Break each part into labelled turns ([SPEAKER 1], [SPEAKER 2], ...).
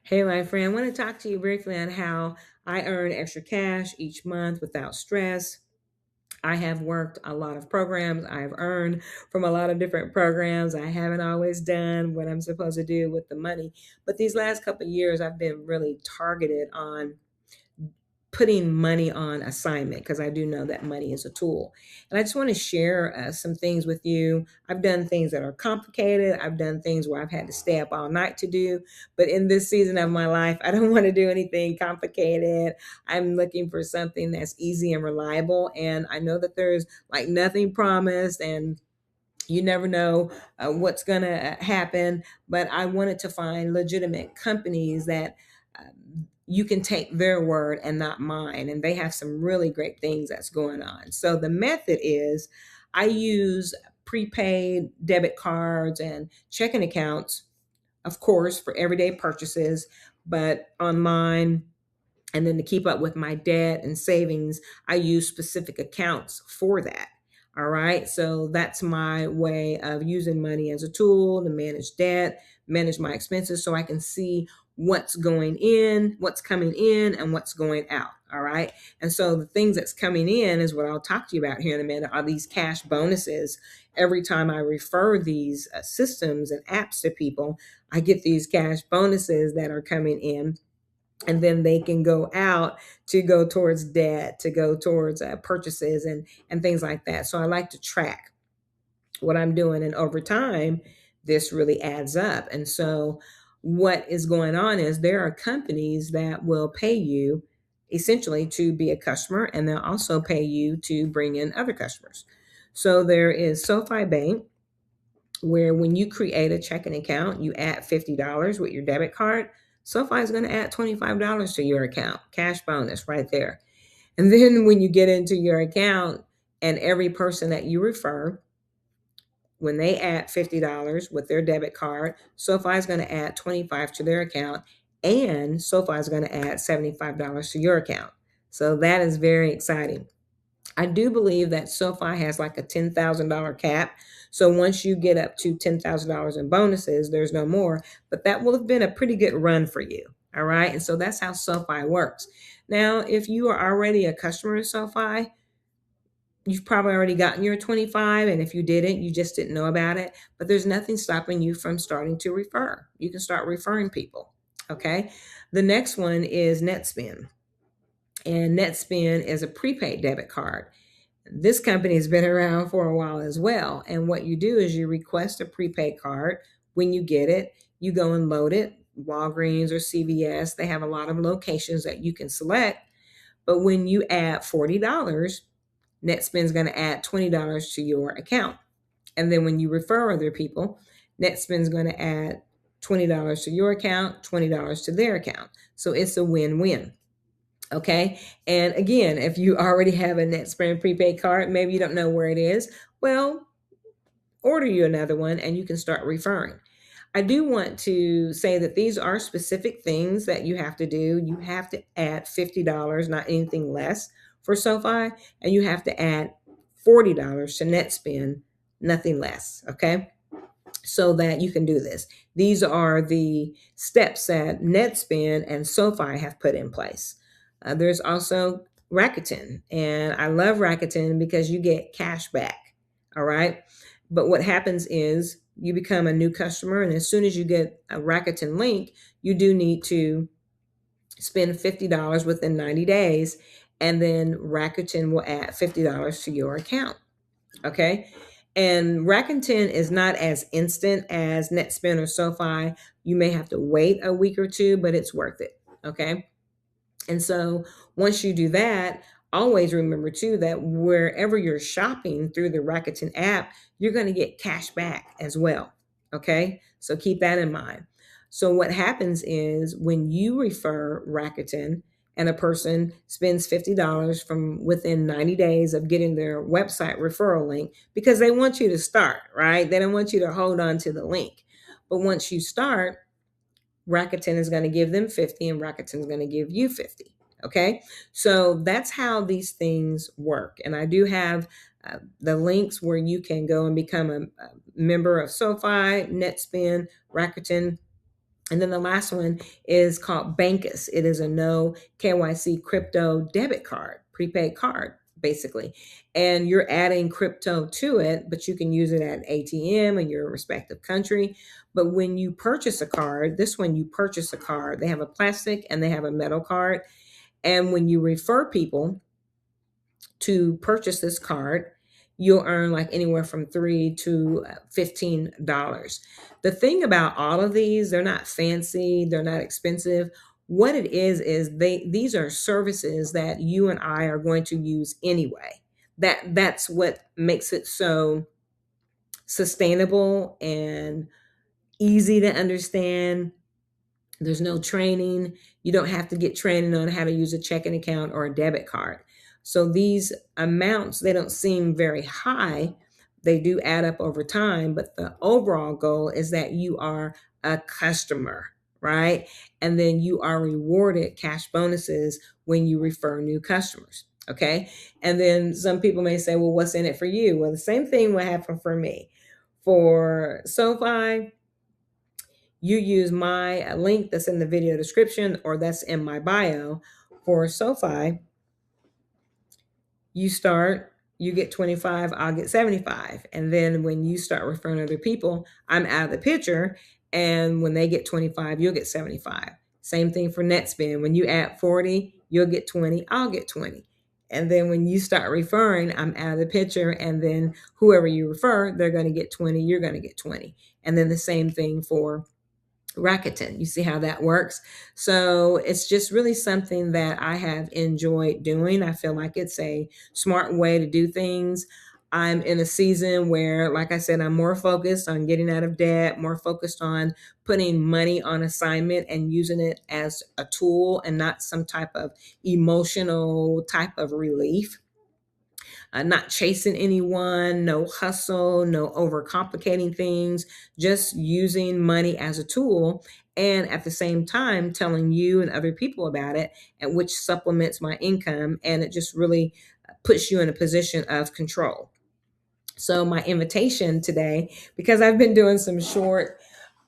[SPEAKER 1] Hey, my friend, I want to talk to you briefly on how I earn extra cash each month without stress. I have worked a lot of programs. I've earned from a lot of different programs. I haven't always done what I'm supposed to do with the money. But these last couple of years, I've been really targeted on putting money on assignment because I do know that money is a tool. And I just want to share some things with you. I've done things that are complicated. I've done things where I've had to stay up all night to do. But in this season of my life, I don't want to do anything complicated. I'm looking for something that's easy and reliable. And I know that there's like nothing promised and you never know what's going to happen, but I wanted to find legitimate companies that you can take their word and not mine. And they have some really great things that's going on. So the method is I use prepaid debit cards and checking accounts, of course, for everyday purchases, but on mine. And then to keep up with my debt and savings, I use specific accounts for that. All right. So that's my way of using money as a tool to manage debt, manage my expenses so I can see what's going in, what's coming in, and what's going out. All right. And so the things that's coming in is what I'll talk to you about here in a minute are these cash bonuses. Every time I refer these systems and apps to people, I get these cash bonuses that are coming in, and then they can go out to go towards debt, to go towards purchases and things like that. So I like to track what I'm doing, and over time this really adds up. And so what is going on is there are companies that will pay you essentially to be a customer, and they'll also pay you to bring in other customers. So there is SoFi Bank, where when you create a checking account, you add $50 with your debit card. SoFi is going to add $25 to your account, cash bonus right there. And then when you get into your account, and every person that you refer, when they add $50 with their debit card, SoFi is going to add 25 to their account, and SoFi is going to add $75 to your account. So that is very exciting. I do believe that SoFi has like a $10,000 cap. So once you get up to $10,000 in bonuses, there's no more, but that will have been a pretty good run for you. All right. And so that's how SoFi works. Now, if you are already a customer of SoFi, you've probably already gotten your 25. And if you didn't, you just didn't know about it. But there's nothing stopping you from starting to refer. You can start referring people. Okay. The next one is netspend. And netspend is a prepaid debit card. This company has been around for a while as well. And what you do is you request a prepaid card. When you get it, you go and load it. Walgreens or CVS, they have a lot of locations that you can select. But when you add $40, NetSpend's going to add $20 to your account. And then when you refer other people, NetSpend's going to add $20 to your account, $20 to their account. So it's a win-win. Okay. And again, if you already have a NetSpend prepaid card, maybe you don't know where it is. Well, order you another one and you can start referring. I do want to say that these are specific things that you have to do. You have to add $50, not anything less for SoFi, and you have to add $40 to NetSpend, nothing less. Okay. So that you can do this. These are the steps that NetSpend and SoFi have put in place. There's also Rakuten, and I love Rakuten because you get cash back. All right. But what happens is you become a new customer, and as soon as you get a Rakuten link, you do need to spend $50 within 90 days, and then Rakuten will add $50 to your account. Okay. And Rakuten is not as instant as NetSpend or SoFi. You may have to wait a week or two, but it's worth it. Okay. And so once you do that, always remember too that wherever you're shopping through the Rakuten app, you're going to get cash back as well. Okay. So keep that in mind. So what happens is when you refer Rakuten and a person spends $50 from within 90 days of getting their website referral link, because they want you to start, right? They don't want you to hold on to the link. But once you start, Rakuten is going to give them 50 and Rakuten is going to give you 50. Okay. So that's how these things work. And I do have the links where you can go and become a member of SoFi, NetSpend, Rakuten, And then the last one is called Bankus. It is a no KYC crypto debit card, prepaid card, basically. And you're adding crypto to it, but you can use it at an ATM in your respective country. But when you purchase a card, this one you purchase a card, they have a plastic and they have a metal card. And when you refer people to purchase this card, you'll earn like anywhere from $3 to $15. The thing about all of these, they're not fancy, they're not expensive. What it is these are services that you and I are going to use anyway. That's what makes it so sustainable and easy to understand. There's no training. You don't have to get training on how to use a checking account or a debit card. So these amounts, they don't seem very high. They do add up over time, but the overall goal is that you are a customer, right? And then you are rewarded cash bonuses when you refer new customers. Okay. And then some people may say, well, what's in it for you? Well, the same thing will happen for me. For SoFi, you use my link that's in the video description or that's in my bio. For SoFi, you start, you get 25, I'll get 75. And then when you start referring other people, I'm out of the picture. And when they get 25, you'll get 75. Same thing for netspend. When you add 40, you'll get 20, I'll get 20. And then when you start referring, I'm out of the picture. And then whoever you refer, they're going to get 20, you're going to get 20. And then the same thing for Rakuten. You see how that works? So it's just really something that I have enjoyed doing. I feel like it's a smart way to do things. I'm in a season where, like I said, I'm more focused on getting out of debt, more focused on putting money on assignment and using it as a tool and not some type of emotional type of relief. Not chasing anyone, no hustle, no overcomplicating things, just using money as a tool. And at the same time, telling you and other people about it, and which supplements my income. And it just really puts you in a position of control. So my invitation today, because I've been doing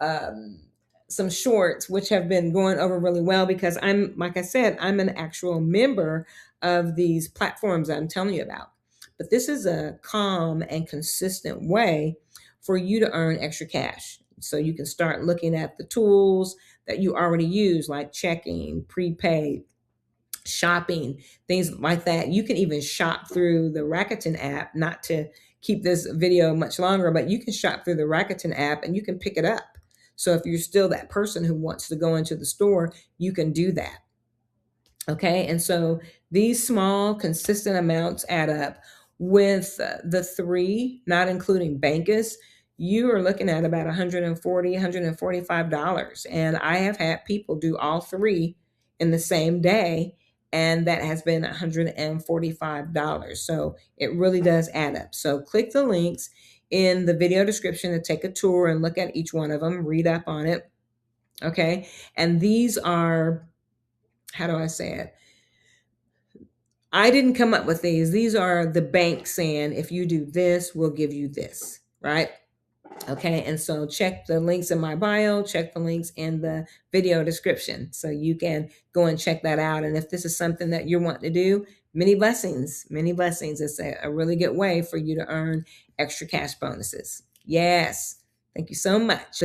[SPEAKER 1] um, some shorts, which have been going over really well because I'm, like I said, I'm an actual member of these platforms that I'm telling you about. But this is a calm and consistent way for you to earn extra cash. So you can start looking at the tools that you already use, like checking, prepaid, shopping, things like that. You can even shop through the Rakuten app, not to keep this video much longer, but you can shop through the Rakuten app and you can pick it up. So if you're still that person who wants to go into the store, you can do that. Okay. And so these small, consistent amounts add up. With the three, not including Bankus, you are looking at about $140, $145. And I have had people do all three in the same day, and that has been $145. So it really does add up. So click the links in the video description to take a tour and look at each one of them, read up on it. Okay. And these are, how do I say it? I didn't come up with these. These are the bank saying, if you do this, we'll give you this, right? Okay, and so check the links in my bio, check the links in the video description so you can go and check that out. And if this is something that you want to do, many blessings, many blessings. It's a really good way for you to earn extra cash bonuses. Yes, thank you so much.